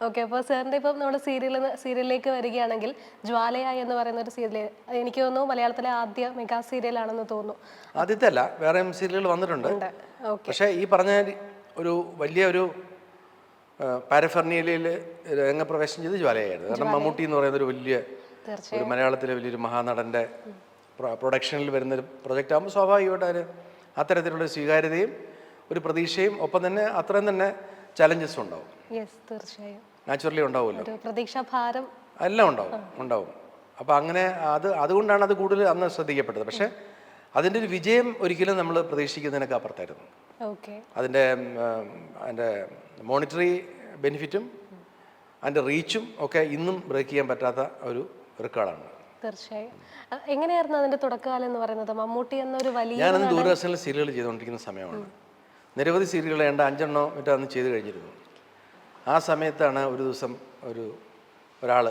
Okay, അപ്പോൾ സാറിൻ്റെ ഇപ്പം നമ്മുടെ സീരിയലിലേക്ക് വരികയാണെങ്കിൽ ജ്വാലയ എന്ന് പറയുന്ന ഒരു സീരിയൽ, എനിക്ക് തോന്നുന്നു മലയാളത്തിലെ ആദ്യ മെഗാ സീരിയലാണെന്ന് തോന്നുന്നു. ആദ്യത്തെ അല്ല, വേറെ സീരിയലുകൾ വന്നിട്ടുണ്ട്. പക്ഷേ ഈ പറഞ്ഞ ഒരു വലിയ ഒരു പാരഫെർണിയയിൽ രംഗപ്രവേശനം ചെയ്ത് ജ്വാലയായിരുന്നു. കാരണം മമ്മൂട്ടി എന്ന് പറയുന്ന ഒരു വലിയ ഒരു മലയാളത്തിലെ വലിയൊരു മഹാനടൻ്റെ പ്രൊഡക്ഷനിൽ വരുന്നൊരു പ്രൊജക്റ്റ് ആകുമ്പോൾ സ്വാഭാവികമായിട്ട് അതിന് അത്തരത്തിലുള്ള സ്വീകാര്യതയും ഒരു പ്രതീക്ഷയും ഒപ്പം തന്നെ അത്രയും തന്നെ ചലഞ്ചസും ഉണ്ടാവും. തീർച്ചയായും നാച്ചുറലി ഉണ്ടാവുമല്ലോ, പ്രതീക്ഷാഭാരം എല്ലാം ഉണ്ടാവും. അപ്പോൾ അങ്ങനെ അതുകൊണ്ടാണ് അത് കൂടുതൽ അന്ന് ശ്രദ്ധിക്കപ്പെട്ടത്. പക്ഷേ അതിൻ്റെ ഒരു വിജയം ഒരിക്കലും നമ്മൾ പ്രതീക്ഷിക്കുന്നതിനൊക്കെ അപ്പുറത്തായിരുന്നു. അതിൻ്റെ മോണിറ്ററി ബെനിഫിറ്റും അതിൻ്റെ റീച്ചും ഒക്കെ ഇന്നും ബ്രേക്ക് ചെയ്യാൻ പറ്റാത്ത ഒരു റെക്കോർഡാണ്. തീർച്ചയായും. എങ്ങനെയായിരുന്നു അതിൻ്റെ തുടക്കകാലം എന്ന് പറയുന്നത്? മമ്മൂട്ടി എന്നൊരു വലിയ, ഞാനന്ന് ദൂരദർശനിൽ സീരിയൽ ചെയ്തുകൊണ്ടിരിക്കുന്ന സമയമാണ്. നിരവധി സീരിയലുകൾ 5-6 മറ്റോ അന്ന് ചെയ്ത് കഴിഞ്ഞിരുന്നു. ആ സമയത്താണ് ഒരു ദിവസം ഒരാൾ,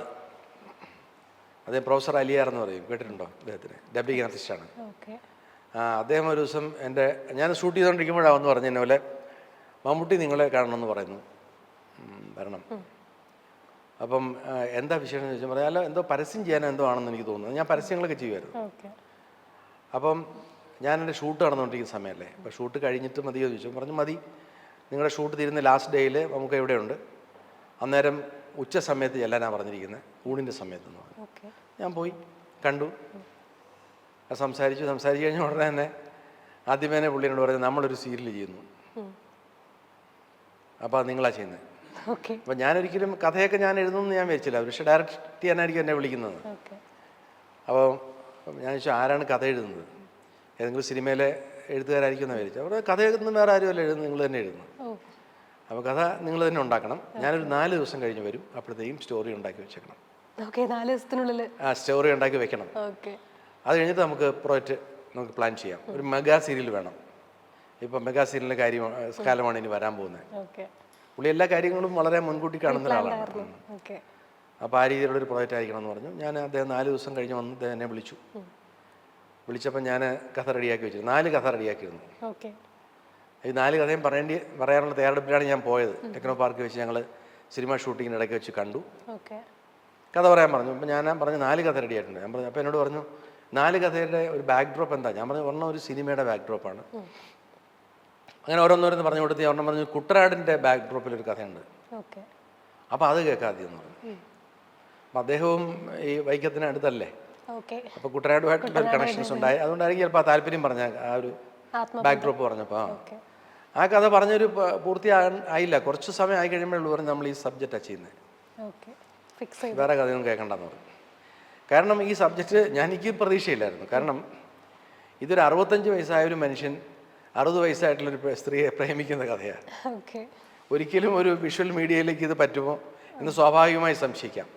അദ്ദേഹം പ്രൊഫസർ അലിയാർ എന്ന് പറയും, കേട്ടിട്ടുണ്ടോ അദ്ദേഹത്തിന്? ഡബ്ബിംഗ് ആർട്ടിസ്റ്റാണ്. അദ്ദേഹം ഒരു ദിവസം ഞാൻ ഷൂട്ട് ചെയ്തുകൊണ്ടിരിക്കുമ്പോഴാണ് വന്ന് പറഞ്ഞു എന്നെ പോലെ, മമ്മൂട്ടി നിങ്ങളെ കാണണമെന്ന് പറയുന്നു, വരണം. അപ്പം എന്താ വിഷയം എന്ന് ചോദിച്ചാൽ പറയാം, അല്ല എന്തോ പരസ്യം ചെയ്യാനോ എന്തോ ആണെന്ന് എനിക്ക് തോന്നുന്നു. ഞാൻ പരസ്യങ്ങളൊക്കെ ചെയ്യുമായിരുന്നു. അപ്പം ഞാൻ എൻ്റെ ഷൂട്ട് നടന്നുകൊണ്ടിരിക്കുന്ന സമയമല്ലേ, അപ്പോൾ ഷൂട്ട് കഴിഞ്ഞിട്ട് മതിയോ ചോദിച്ചു. പറഞ്ഞു മതി, നിങ്ങളുടെ ഷൂട്ട് തീരുന്ന ലാസ്റ്റ് ഡേയിൽ നമുക്ക് എവിടെയുണ്ട്, അന്നേരം ഉച്ച സമയത്ത് ചെല്ലാനാണ് പറഞ്ഞിരിക്കുന്നത്, ഊണിൻ്റെ സമയത്തെന്ന് പറഞ്ഞു. ഞാൻ പോയി കണ്ടു, സംസാരിച്ചു കഴിഞ്ഞ ഉടനെ തന്നെ ആദ്യമേ പുള്ളിയോട് പറഞ്ഞു, നമ്മളൊരു സീരിയൽ ചെയ്യുന്നു, അപ്പോൾ അത് നിങ്ങളാണ് ചെയ്യുന്നത്. അപ്പോൾ ഞാനൊരിക്കലും കഥയൊക്കെ ഞാൻ എഴുതുമെന്ന് ഞാൻ വിചാരിച്ചില്ല, പക്ഷേ ഡയറക്റ്റ് ചെയ്യാനായിരിക്കും എന്നെ വിളിക്കുന്നത്. അപ്പോൾ ഞാൻ ചോദിച്ചു, ആരാണ് കഥ എഴുതുന്നത്? ഏതെങ്കിലും സിനിമയിലെ എഴുത്തുകാരായിരിക്കും എന്ന് വിചാരിച്ചു. അവിടെ കഥയൊന്നും വേറെ ആരുമല്ല എഴുതുന്നത്, നിങ്ങൾ തന്നെ എഴുതുന്നു. അപ്പോൾ കഥ നിങ്ങൾ തന്നെ ഉണ്ടാക്കണം. ഞാനൊരു 4 ദിവസം കഴിഞ്ഞ് വരും, അപ്പോഴത്തേക്കും സ്റ്റോറി ഉണ്ടാക്കി വെച്ചേക്കണം. 4 ദിവസത്തിനുള്ളിൽ സ്റ്റോറി ഉണ്ടാക്കി വെക്കണം. അത് കഴിഞ്ഞിട്ട് നമുക്ക് നമുക്ക് പ്ലാൻ ചെയ്യാം. ഒരു മെഗാ സീരിയൽ വേണം. ഇപ്പം മെഗാ സീരിയലിൻ്റെ കാലമാണ് ഇനി വരാൻ പോകുന്നത്. പുള്ളി എല്ലാ കാര്യങ്ങളും വളരെ മുൻകൂട്ടി കാണുന്ന ഒരാളാണ്. അപ്പോൾ ആ രീതിയിലുള്ളൊരു പ്രോജക്റ്റ് ആയിരിക്കണം എന്ന് പറഞ്ഞു. ഞാൻ അദ്ദേഹം 4 ദിവസം കഴിഞ്ഞ് വന്ന് അദ്ദേഹം എന്നെ വിളിച്ചപ്പോൾ ഞാൻ കഥ റെഡിയാക്കി വെച്ചു. 4 കഥ റെഡിയാക്കിയിരുന്നു. ഈ 4 കഥയും പറയാനുള്ള തയ്യാറെടുപ്പിലാണ് ഞാൻ പോയത്. ടെക്നോ പാർക്ക് വെച്ച് ഞങ്ങൾ സിനിമ ഷൂട്ടിങ്ങിന് ഇടയ്ക്ക് വെച്ച് കണ്ടു. കഥ പറയാൻ പറഞ്ഞു. അപ്പോൾ ഞാൻ പറഞ്ഞു 4 കഥ റെഡി ആയിട്ടുണ്ട്. ഞാൻ പറഞ്ഞു, അപ്പോൾ എന്നോട് പറഞ്ഞു 4 കഥയുടെ ഒരു ബാക്ക് ഡ്രോപ്പ് എന്താ? ഞാൻ പറഞ്ഞു ഒരെണ്ണം ഒരു സിനിമയുടെ ബാക്ക് ഡ്രോപ്പാണ്. അങ്ങനെ ഓരോന്നോരോന്ന് പറഞ്ഞു കൊടുത്ത് ഒരെണ്ണം പറഞ്ഞു കുട്ടനാടിൻ്റെ ബാക്ക് ഡ്രോപ്പിലൊരു കഥയുണ്ട്, അപ്പോൾ അത് കേൾക്കാതെയെന്ന് പറഞ്ഞു. അപ്പം അദ്ദേഹവും ഈ വൈക്കത്തിന് അടുത്തല്ലേ, അപ്പോൾ കുട്ടനാടുമായിട്ടുള്ളൊരു കണക്ഷൻസ് ഉണ്ടായി. അതുകൊണ്ടായിരിക്കും ചിലപ്പോൾ ആ താല്പര്യം പറഞ്ഞ ആ ഒരു ബാക്ക് ഡ്രോപ്പ് പറഞ്ഞപ്പോൾ ആ കഥ പറഞ്ഞൊരു ആയില്ല, കുറച്ച് സമയം ആയി കഴിയുമ്പോഴുള്ളൂ പറഞ്ഞു നമ്മൾ ഈ സബ്ജക്റ്റാണ് ചെയ്യുന്നത്, വേറെ കഥയൊന്നും കേൾക്കണ്ടെന്ന് പറഞ്ഞു. കാരണം ഈ സബ്ജക്റ്റ് എനിക്ക് പ്രതീക്ഷയില്ലായിരുന്നു. കാരണം ഇതൊരു 65 വയസ്സായ ഒരു മനുഷ്യൻ 60 വയസ്സായിട്ടുള്ളൊരു സ്ത്രീയെ പ്രേമിക്കുന്ന കഥയാണ്. ഒരിക്കലും ഒരു വിഷ്വൽ മീഡിയയിലേക്ക് ഇത് പറ്റുമോ എന്ന് സ്വാഭാവികമായി സംശയിക്കാം.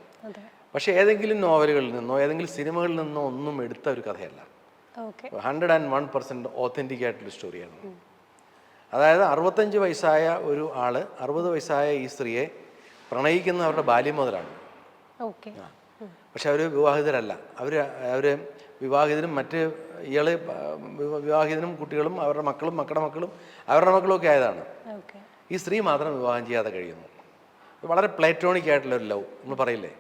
പക്ഷേ ഏതെങ്കിലും നോവലുകളിൽ നിന്നോ ഏതെങ്കിലും സിനിമകളിൽ നിന്നോ ഒന്നും എടുത്ത ഒരു കഥയല്ല. 101% ഓത്തൻറ്റിക് ആയിട്ടുള്ള സ്റ്റോറിയാണ്. അതായത് 65 വയസ്സായ ഒരു ആള് 60 വയസ്സായ ഈ സ്ത്രീയെ പ്രണയിക്കുന്ന അവരുടെ ബാല്യം മുതലാണ്. പക്ഷെ അവർ വിവാഹിതരല്ല. അവർ വിവാഹിതരും മറ്റ് ഇയാള് വിവാഹിതനും കുട്ടികളും അവരുടെ മക്കളും അവരുടെ മക്കളും ഒക്കെ ആയതാണ്. ഈ സ്ത്രീ മാത്രം വിവാഹം ചെയ്യാതെ കഴിയുന്നു. വളരെ പ്ലേറ്റോണിക് ആയിട്ടുള്ളൊരു ലവ് നമ്മൾ പറയില്ലേ,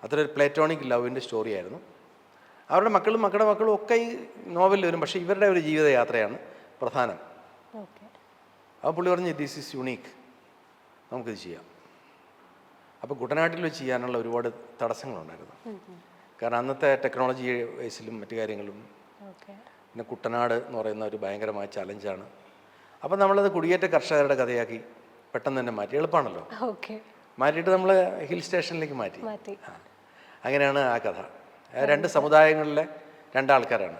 അത്രയൊരു പ്ലേറ്റോണിക് ലവിൻ്റെ സ്റ്റോറിയായിരുന്നു. അവരുടെ മക്കളും ഒക്കെ ഈ നോവലിൽ വരും. പക്ഷേ ഇവരുടെ ഒരു ജീവിതയാത്രയാണ് പ്രധാനം. അപ്പോൾ പുള്ളി പറഞ്ഞു ദിസ് ഈസ് യുണീക്ക്, നമുക്കിത് ചെയ്യാം. അപ്പോൾ കുട്ടനാട്ടിൽ വെച്ച് ചെയ്യാനുള്ള ഒരുപാട് തടസ്സങ്ങളുണ്ടായിരുന്നു. കാരണം അന്നത്തെ ടെക്നോളജി വൈസിലും മറ്റു കാര്യങ്ങളും, പിന്നെ കുട്ടനാട് എന്ന് പറയുന്ന ഒരു ഭയങ്കരമായ ചലഞ്ചാണ്. അപ്പം നമ്മളത് കുടിയേറ്റ കർഷകരുടെ കഥയാക്കി പെട്ടെന്ന് തന്നെ മാറ്റി, എളുപ്പമാണല്ലോ, മാറ്റിയിട്ട് നമ്മൾ ഹിൽ സ്റ്റേഷനിലേക്ക് മാറ്റി. അങ്ങനെയാണ് ആ കഥ. 2 സമുദായങ്ങളിലെ 2 ആൾക്കാരാണ്.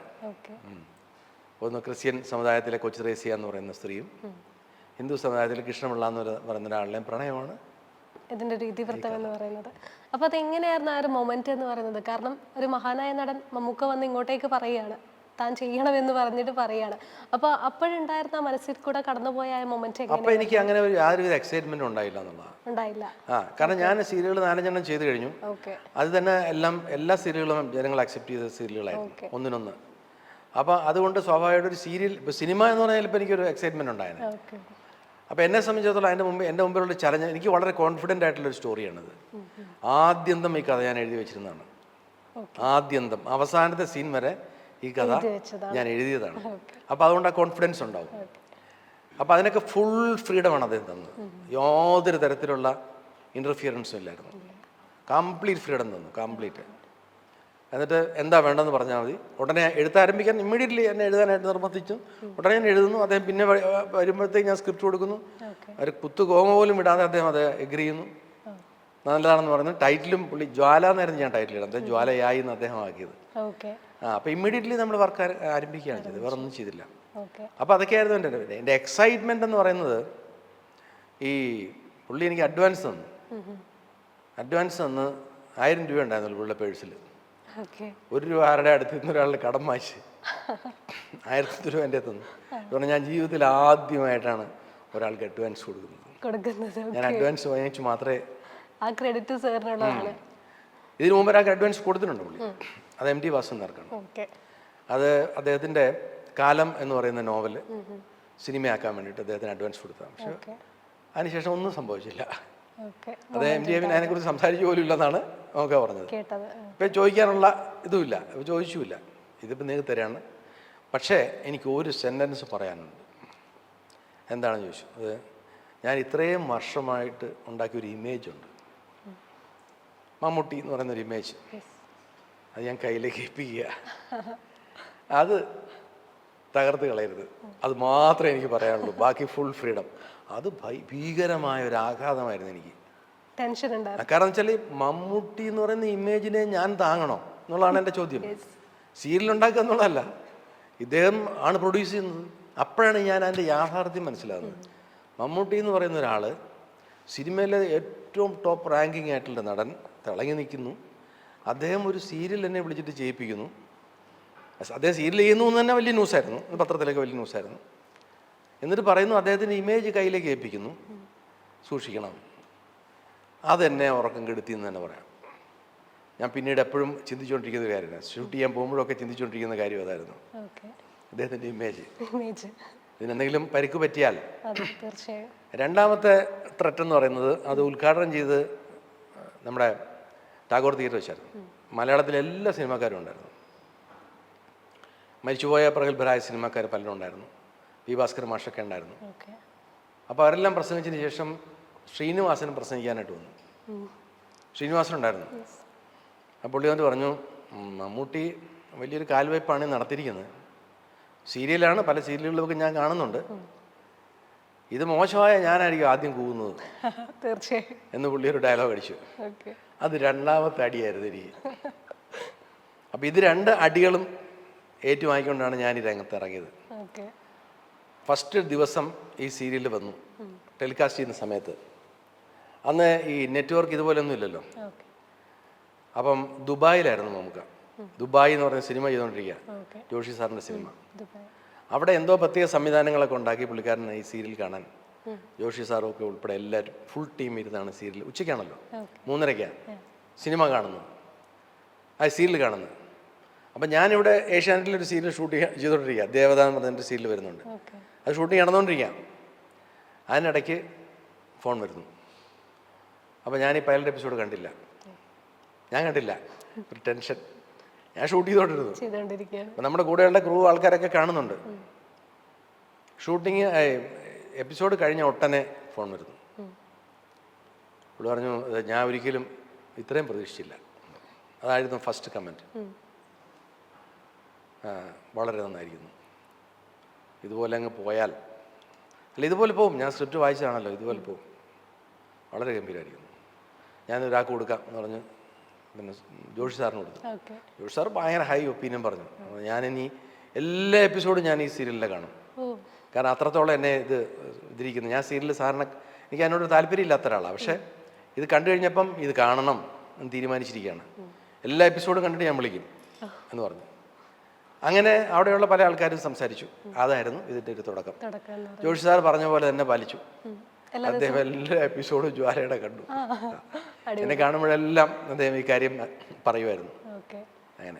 ഒന്ന് ക്രിസ്ത്യൻ സമുദായത്തിലെ കൊച്ചു ത്രേസ്യ എന്ന് പറയുന്ന സ്ത്രീയും ഹിന്ദു സമുദായത്തിലെ കൃഷ്ണപിള്ള എന്ന് പറയുന്ന ഒരാളുടെയും പ്രണയമാണ് ഇതിൻ്റെ രീതിവൃത്തം എന്ന് പറയുന്നത്. അപ്പോൾ അതെങ്ങനെയായിരുന്നു ആ ഒരു മൊമെന്റ് എന്ന് പറയുന്നത്? കാരണം ഒരു മഹാനായ നടൻ മമ്മൂക്ക വന്ന് ഇങ്ങോട്ടേക്ക് പറയുകയാണ്, താൻ ചെയ്യണമെന്ന് പറഞ്ഞിട്ട് പറയുകയാണ്. അപ്പോൾ അപ്പോഴുണ്ടായിരുന്ന മനസ്സിൽ കൂടെ കടന്നുപോയ ആ മൊമെന്റ്? അപ്പോൾ എനിക്ക് അങ്ങനെ യാതൊരു എക്സൈറ്റ്മെന്റ് ഉണ്ടായില്ല എന്നുള്ളതാണ്. കാരണം ഞാൻ സീരിയലുകൾ 4 ചെയ്ത് കഴിഞ്ഞു. അത് തന്നെ എല്ലാ സീരിയലുകളും ജനങ്ങൾ അക്സെപ്റ്റ് ചെയ്ത സീരിയലുകളായിരുന്നു, ഒന്നിനൊന്ന്. അപ്പോൾ അതുകൊണ്ട് സ്വാഭാവികമായിട്ട് ഒരു സിനിമ എന്ന് പറഞ്ഞാൽ ഇപ്പോൾ എനിക്കൊരു എക്സൈറ്റ്മെന്റ് ഉണ്ടായിരുന്നു. അപ്പോൾ എന്നെ സംബന്ധിച്ചിടത്തോളം എൻ്റെ മുമ്പിലുള്ള ചലഞ്ച്, എനിക്ക് വളരെ കോൺഫിഡൻ്റ് ആയിട്ടുള്ളൊരു സ്റ്റോറിയാണിത്. ആദ്യന്തം ഈ കഥ ഞാൻ എഴുതി വെച്ചിരുന്നതാണ്. ആദ്യന്തം അവസാനത്തെ സീൻ വരെ ഈ കഥ ഞാൻ എഴുതിയതാണ്. അപ്പോൾ അതുകൊണ്ട് ആ കോൺഫിഡൻസ് ഉണ്ടാവും. അപ്പോൾ അതിനൊക്കെ ഫുൾ ഫ്രീഡമാണ് അദ്ദേഹം തന്നത്. യാതൊരു തരത്തിലുള്ള ഇൻ്റർഫിയറൻസും ഇല്ലായിരുന്നു. കംപ്ലീറ്റ് ഫ്രീഡം തന്നു, കംപ്ലീറ്റ്. എന്നിട്ട് എന്താ വേണ്ടതെന്ന് പറഞ്ഞാൽ മതി. ഉടനെ എഴുത്താരംഭിക്കാൻ ഇമ്മീഡിയറ്റ്ലി എന്നെ എഴുതാനായിട്ട് നിർബന്ധിച്ചു. ഉടനെ ഞാൻ എഴുതുന്നു. അദ്ദേഹം പിന്നെ വരുമ്പോഴത്തേക്ക് ഞാൻ സ്ക്രിപ്റ്റ് കൊടുക്കുന്നു. ഒരു കുത്തു കോമ പോലും വിടാതെ അദ്ദേഹം അത് എഗ്രി ചെയ്യുന്നു. നല്ലതാണെന്ന് പറഞ്ഞു. ടൈറ്റിലും പുള്ളി ജ്വാല എന്നായിരുന്നു ഞാൻ ടൈറ്റിൽ ഇടുന്നത്. ജ്വാലയായി എന്ന് അദ്ദേഹം ആക്കിയത്. അപ്പോൾ ഇമ്മീഡിയറ്റ്ലി നമ്മൾ വർക്ക് ആരംഭിക്കുകയാണ് ചെയ്തത്, വേറെ ഒന്നും ചെയ്തില്ല. അപ്പോൾ അതൊക്കെയായിരുന്നു എൻ്റെ എക്സൈറ്റ്മെൻ്റ് എന്ന് പറയുന്നത്. ഈ പുള്ളി എനിക്ക് അഡ്വാൻസ് തന്നു. അഡ്വാൻസ് തന്ന് 1000 രൂപ ഉണ്ടായിരുന്നു പുള്ളിയുടെ പേഴ്സിൽ. 1 രൂപ ആരുടെ അടുത്ത് നിന്ന് ഒരാളുടെ കടം വായിച്ച് 1000 രൂപ എൻ്റെ തന്നു. അതുകൊണ്ട് ഞാൻ ജീവിതത്തിൽ ആദ്യമായിട്ടാണ് ഒരാൾക്ക് അഡ്വാൻസ് കൊടുക്കുന്നത്. ഞാൻ അഡ്വാൻസ് വാങ്ങിച്ചു മാത്രമേ ഇതിനു മുമ്പ് ഒരാൾക്ക് അഡ്വാൻസ് കൊടുത്തിട്ടുണ്ട് പുള്ളി. അത് MT വാസുദേവൻ നായർക്കാണ്. അത് അദ്ദേഹത്തിൻ്റെ കാലം എന്ന് പറയുന്ന നോവല് സിനിമയാക്കാൻ വേണ്ടിയിട്ട് അദ്ദേഹത്തിന് അഡ്വാൻസ് കൊടുത്തതാണ്. പക്ഷെ അതിനുശേഷം ഒന്നും സംഭവിച്ചില്ല. അത് MT അതിനെക്കുറിച്ച് സംസാരിച്ചു പോലും ഇല്ലെന്നാണ് നമുക്ക് പറഞ്ഞത്. ഇപ്പം ചോദിക്കാനുള്ള ഇതുമില്ല, ചോദിച്ചുമില്ല. ഇതിപ്പോൾ നിങ്ങൾക്ക് തരാണ്. പക്ഷേ എനിക്ക് ഒരു സെൻറ്റൻസ് പറയാനുണ്ട്. എന്താണെന്ന് ചോദിച്ചു. അത് ഞാൻ ഇത്രയും വർഷമായിട്ട് ഉണ്ടാക്കിയൊരു ഇമേജ് ഉണ്ട്, മമ്മൂട്ടി എന്ന് പറയുന്നൊരു ഇമേജ്. അത് ഞാൻ കയ്യിലേക്ക് ഏൽപ്പിക്കുക. അത് തകർത്ത് കളയരുത്. അത് മാത്രമേ എനിക്ക് പറയാനുള്ളൂ. ബാക്കി ഫുൾ ഫ്രീഡം. അത് ഭീകരമായ ഒരു ആഘാതമായിരുന്നു എനിക്ക്. ടെൻഷൻ ഉണ്ടായിരുന്നു. കാരണം വെച്ചാൽ മമ്മൂട്ടി എന്ന് പറയുന്ന ഇമേജിനെ ഞാൻ താങ്ങണോ എന്നുള്ളതാണ് എൻ്റെ ചോദ്യം. സീരിയൽ ഉണ്ടാക്കുക എന്നുള്ളതല്ല, ഇദ്ദേഹം ആണ് പ്രൊഡ്യൂസ് ചെയ്യുന്നത്. അപ്പോഴാണ് ഞാൻ അതിൻ്റെ യാഥാർത്ഥ്യം മനസ്സിലാകുന്നത്. മമ്മൂട്ടി എന്ന് പറയുന്ന ഒരാൾ സിനിമയിലെ ഏറ്റവും ടോപ്പ് റാങ്കിങ് ആയിട്ടുള്ള നടൻ തിളങ്ങി നിൽക്കുന്നു. അദ്ദേഹം ഒരു സീരിയൽ എന്നെ വിളിച്ചിട്ട് ചെയ്യിപ്പിക്കുന്നു. അദ്ദേഹം സീരിയൽ ചെയ്യുന്നു എന്ന് തന്നെ വലിയ ന്യൂസായിരുന്നു, പത്രത്തിലൊക്കെ വലിയ ന്യൂസായിരുന്നു. എന്നിട്ട് പറയുന്നു അദ്ദേഹത്തിൻ്റെ ഇമേജ് കയ്യിലേക്ക് ഏൽപ്പിക്കുന്നു, സൂക്ഷിക്കണം. അതെന്നെ ഉറക്കം കെടുത്തി എന്ന് തന്നെ പറയാം. ഞാൻ പിന്നീട് എപ്പോഴും ചിന്തിച്ചുകൊണ്ടിരിക്കുന്ന കാര്യമാണ്, ഷൂട്ട് ചെയ്യാൻ പോകുമ്പോഴൊക്കെ ചിന്തിച്ചുകൊണ്ടിരിക്കുന്ന കാര്യം അതായിരുന്നു. അദ്ദേഹത്തിൻ്റെ ഇമേജ് ഇതിനെന്തെങ്കിലും പരിക്ക് പറ്റിയാൽ. രണ്ടാമത്തെ ത്രെറ്റ് എന്ന് പറയുന്നത് അത് ഉദ്ഘാടനം ചെയ്ത് നമ്മുടെ ടാഗോർ തിയേറ്റർ വെച്ചായിരുന്നു. മലയാളത്തിലെ എല്ലാ സിനിമാക്കാരും ഉണ്ടായിരുന്നു. മരിച്ചുപോയ പ്രഗത്ഭരായ സിനിമാക്കാർ പലരും ഉണ്ടായിരുന്നു. പി ഭാസ്കർ മാഷൊക്കെ ഉണ്ടായിരുന്നു. അപ്പോൾ അവരെല്ലാം പ്രസംഗിച്ചതിന് ശേഷം ശ്രീനിവാസൻ പ്രസംഗിക്കാനായിട്ട് വന്നു. ശ്രീനിവാസൻ ഉണ്ടായിരുന്നു. അപ്പോൾ പുള്ളി വന്നിട്ട് പറഞ്ഞു, മമ്മൂട്ടി വലിയൊരു കാൽവയ്പ്പാണ് നടത്തിയിരിക്കുന്നത്. സീരിയലാണ്, പല സീരിയലുകളൊക്കെ ഞാൻ കാണുന്നുണ്ട്. ഇത് മോശമായ ഞാനായിരിക്കും ആദ്യം കൂവുന്നത് തീർച്ചയായും എന്ന് പുള്ളി ഒരു ഡയലോഗ് അടിച്ചു. അത് രണ്ടാമത്തെ അടിയായിരുന്നു എനിക്ക്. അപ്പം ഇത് 2 അടികളും ഏറ്റുവാങ്ങിക്കൊണ്ടാണ് ഞാൻ ഈ രംഗത്ത് ഇറങ്ങിയത്. ഫസ്റ്റ് ദിവസം ഈ സീരിയൽ വന്നു ടെലികാസ്റ്റ് ചെയ്യുന്ന സമയത്ത്. അന്ന് ഈ നെറ്റ്വർക്ക് ഇതുപോലൊന്നും ഇല്ലല്ലോ. അപ്പം ദുബായിലായിരുന്നു നമുക്ക്. ദുബായ് എന്ന് പറഞ്ഞ സിനിമ ചെയ്തുകൊണ്ടിരിക്കുക, ജോഷി സാറിൻ്റെ സിനിമ. അവിടെ എന്തോ പ്രത്യേക സംവിധാനങ്ങളൊക്കെ ഉണ്ടാക്കി പുള്ളിക്കാരൻ ഈ സീരിയൽ കാണാൻ. ജോഷി സാറും ഒക്കെ ഉൾപ്പെടെ എല്ലാവരും ഫുൾ ടീം ഇരുന്നാണ് സീരിയൽ. ഉച്ചയ്ക്കാണല്ലോ, 3:30 സിനിമ കാണുന്നത്, ആ സീരിയൽ കാണുന്നത്. അപ്പം ഞാനിവിടെ ഏഷ്യാനെറ്റിലൊരു സീരിയൽ ഷൂട്ട് ചെയ്തുകൊണ്ടിരിക്കുക, ദേവത എന്ന് പറഞ്ഞൊരു സീരിയൽ വരുന്നുണ്ട്. അത് ഷൂട്ടിങ് നടന്നുകൊണ്ടിരിക്കുക. അതിനിടയ്ക്ക് ഫോൺ വരുന്നു. അപ്പോൾ ഞാൻ ഈ പൈലറ്റ് എപ്പിസോഡ് കണ്ടില്ല. ഒരു ടെൻഷൻ. ഞാൻ ഷൂട്ട് ചെയ്തുകൊണ്ടിരുന്നു. അപ്പം നമ്മുടെ കൂടെയുള്ള ക്രൂ ആൾക്കാരൊക്കെ കാണുന്നുണ്ട്. ഷൂട്ടിങ് എപ്പിസോഡ് കഴിഞ്ഞ ഒട്ടനെ ഫോൺ വരുന്നു. ഇവിടെ പറഞ്ഞു, ഞാൻ ഒരിക്കലും ഇത്രയും പ്രതീക്ഷിച്ചില്ല. അതായിരുന്നു ഫസ്റ്റ് കമൻറ്റ്. വളരെ നന്നായിരിക്കുന്നു, ഇതുപോലെ അങ്ങ് പോയാൽ, അല്ല ഇതുപോലെ പോവും, ഞാൻ സ്ക്രിപ്റ്റ് വായിച്ചതാണല്ലോ, ഇതുപോലെ പോവും, വളരെ ഗംഭീരമായിരിക്കുന്നു, ഞാൻ ഒരാൾക്ക് കൊടുക്കാം എന്ന് പറഞ്ഞ് പിന്നെ ജോഷി സാറിന് കൊടുത്തു. ജോഷി സാർ ഭയങ്കര ഹൈ ഒപ്പീനിയൻ പറഞ്ഞു. ഞാനിനി എല്ലാ എപ്പിസോഡും ഞാൻ ഈ സീരിയലിലെ കാണും. കാരണം അത്രത്തോളം എന്നെ ഇതിരിക്കുന്നു. ഞാൻ സീരിയൽ സാറിനെ, എനിക്ക് അതിനോട് താല്പര്യമില്ലാത്ത ഒരാളാണ്. പക്ഷേ ഇത് കണ്ടു കഴിഞ്ഞപ്പം ഇത് കാണണം എന്ന് തീരുമാനിച്ചിരിക്കുകയാണ്. എല്ലാ എപ്പിസോഡും കണ്ടിട്ട് ഞാൻ വിളിക്കും എന്ന് പറഞ്ഞു. അങ്ങനെ അവിടെയുള്ള പല ആൾക്കാരും സംസാരിച്ചു. അതായിരുന്നു ഇതിൻ്റെ ഒരു തുടക്കം. ജോഷി സാർ പറഞ്ഞ പോലെ തന്നെ പാലിച്ചു. അദ്ദേഹം എല്ലാ എപ്പിസോഡും ജ്വാലയുടെ കണ്ടു. എന്നെ കാണുമ്പോഴെല്ലാം അദ്ദേഹം ഈ കാര്യം പറയുമായിരുന്നു. അങ്ങനെ